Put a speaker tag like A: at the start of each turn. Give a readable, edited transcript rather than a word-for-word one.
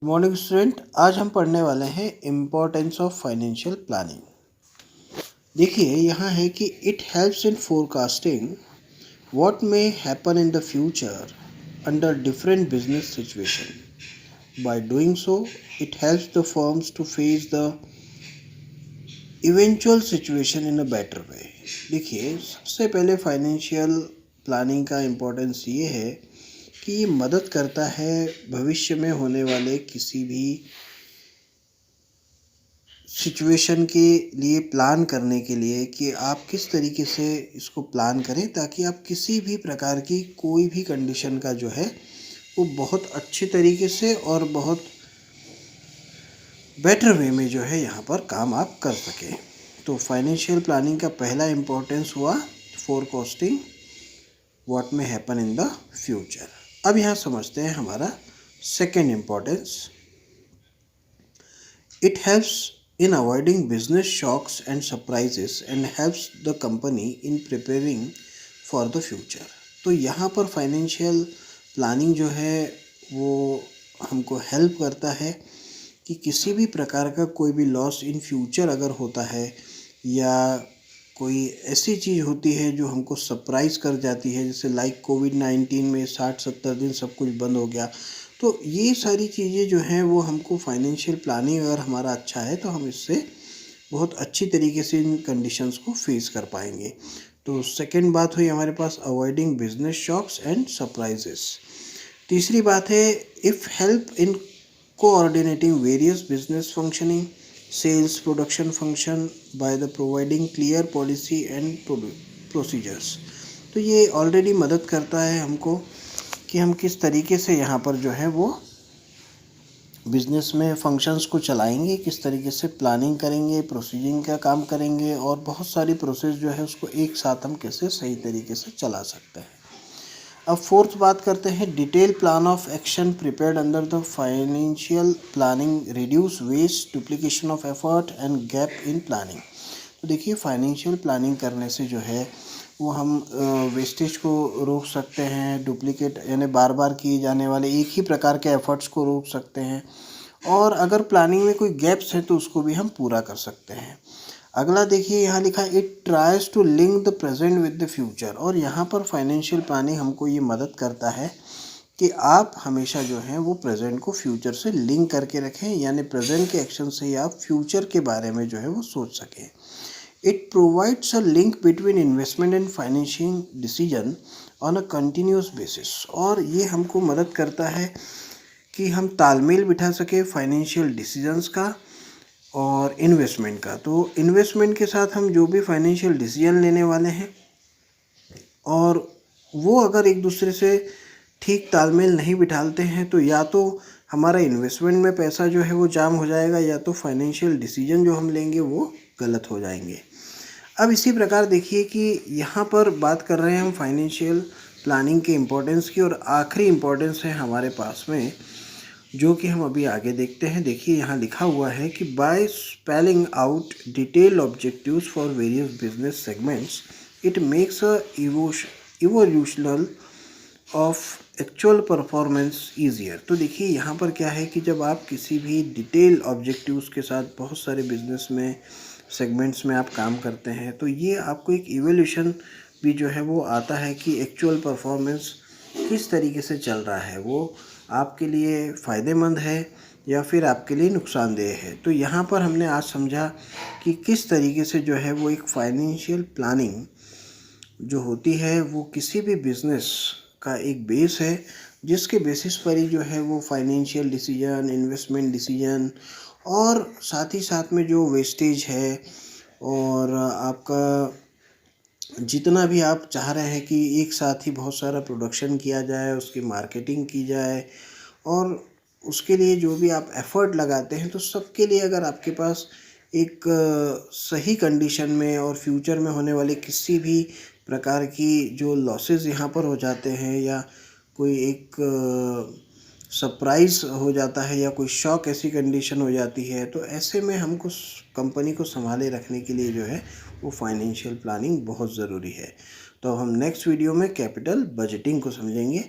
A: Morning student, आज हम पढ़ने वाले हैं इम्पोर्टेंस ऑफ फाइनेंशियल प्लानिंग। देखिए यहाँ है कि it helps in forecasting what may happen in the future under different business situation. By doing so it helps the firms to face the eventual situation in a better way. देखिए सबसे पहले financial planning का importance ये है कि ये मदद करता है भविष्य में होने वाले किसी भी सिचुएशन के लिए प्लान करने के लिए कि आप किस तरीके से इसको प्लान करें ताकि आप किसी भी प्रकार की कोई भी कंडीशन का जो है वो बहुत अच्छी तरीके से और बहुत बेटर वे में जो है यहाँ पर काम आप कर सकें। तो फाइनेंशियल प्लानिंग का पहला इम्पोर्टेंस हुआ फोरकास्टिंग व्हाट में हैपन इन द फ्यूचर। अब यहाँ समझते हैं हमारा second importance. It helps in avoiding business shocks and surprises and helps the company in preparing for the future। तो यहाँ पर फाइनेंशियल प्लानिंग जो है वो हमको हेल्प करता है कि किसी भी प्रकार का कोई भी लॉस इन फ्यूचर अगर होता है या कोई ऐसी चीज़ होती है जो हमको सरप्राइज़ कर जाती है, जैसे लाइक कोविड-19 में 60-70 दिन सब कुछ बंद हो गया। तो ये सारी चीज़ें जो हैं वो हमको फाइनेंशियल प्लानिंग अगर हमारा अच्छा है तो हम इससे बहुत अच्छी तरीके से इन कंडीशंस को फेस कर पाएंगे। तो सेकंड बात हुई हमारे पास avoiding business shocks and surprises. तीसरी बात है if help in coordinating various business functioning sales production function by the providing clear policy and procedures. तो ये ऑलरेडी मदद करता है हमको कि हम किस तरीके से यहाँ पर जो है वो बिज़नेस में फंक्शंस को चलाएंगे, किस तरीके से प्लानिंग करेंगे, प्रोसीजिंग का काम करेंगे और बहुत सारी प्रोसेस जो है उसको एक साथ हम कैसे सही तरीके से चला सकते हैं। अब फोर्थ बात करते हैं detail plan of action prepared under the financial planning reduce waste duplication of effort and gap in planning. तो देखिए फाइनेंशियल प्लानिंग करने से जो है वो हम वेस्टेज को रोक सकते हैं, डुप्लीकेट यानी बार बार किए जाने वाले एक ही प्रकार के एफर्ट्स को रोक सकते हैं और अगर प्लानिंग में कोई गैप्स है तो उसको भी हम पूरा कर सकते हैं। अगला देखिए यहाँ लिखा है it tries to link the present with the future. और यहाँ पर फाइनेंशियल प्लानिंग हमको ये मदद करता है कि आप हमेशा जो है वो प्रेजेंट को फ्यूचर से लिंक करके रखें, यानी प्रेजेंट के एक्शन से ही आप फ्यूचर के बारे में जो है वो सोच सकें। It provides a link between investment and financial decision on a continuous basis. और ये हमको मदद करता है कि हम तालमेल बिठा सके फाइनेंशियल डिसीजंस का और इन्वेस्टमेंट का। तो इन्वेस्टमेंट के साथ हम जो भी फाइनेंशियल डिसीजन लेने वाले हैं और वो अगर एक दूसरे से ठीक तालमेल नहीं बिठाते हैं तो या तो हमारा इन्वेस्टमेंट में पैसा जो है वो जाम हो जाएगा या तो फाइनेंशियल डिसीजन जो हम लेंगे वो गलत हो जाएंगे। अब इसी प्रकार देखिए कि यहाँ पर बात कर रहे हैं हम फाइनेंशियल प्लानिंग के इम्पोर्टेंस की और आखिरी इम्पोर्टेंस है हमारे पास में जो कि हम अभी आगे देखते हैं। देखिए यहाँ लिखा हुआ है कि by spelling out detail objectives for various business segments it makes a evolutional of actual performance easier. तो देखिए यहाँ पर क्या है कि जब आप किसी भी डिटेल ऑब्जेक्टिव्स के साथ बहुत सारे बिजनेस में सेगमेंट्स में आप काम करते हैं तो ये आपको एक इवोल्यूशन भी जो है वो आता है कि एक्चुअल परफॉर्मेंस किस तरीके से चल रहा है, वो आपके लिए फ़ायदेमंद है या फिर आपके लिए नुकसानदेह है। तो यहाँ पर हमने आज समझा कि किस तरीके से जो है वो एक फाइनेंशियल प्लानिंग जो होती है वो किसी भी बिज़नेस का एक बेस है जिसके बेसिस पर ही जो है वो फाइनेंशियल डिसीजन, इन्वेस्टमेंट डिसीजन और साथ ही साथ में जो वेस्टेज है और आपका जितना भी आप चाह रहे हैं कि एक साथ ही बहुत सारा प्रोडक्शन किया जाए, उसकी मार्केटिंग की जाए और उसके लिए जो भी आप एफ़र्ट लगाते हैं तो सबके लिए अगर आपके पास एक सही कंडीशन में और फ्यूचर में होने वाले किसी भी प्रकार की जो लॉसेस यहाँ पर हो जाते हैं या कोई एक सरप्राइज़ हो जाता है या कोई शॉक ऐसी कंडीशन हो जाती है तो ऐसे में हमको कंपनी को संभाले रखने के लिए जो है वो फाइनेंशियल प्लानिंग बहुत ज़रूरी है। तो हम नेक्स्ट वीडियो में कैपिटल बजटिंग को समझेंगे।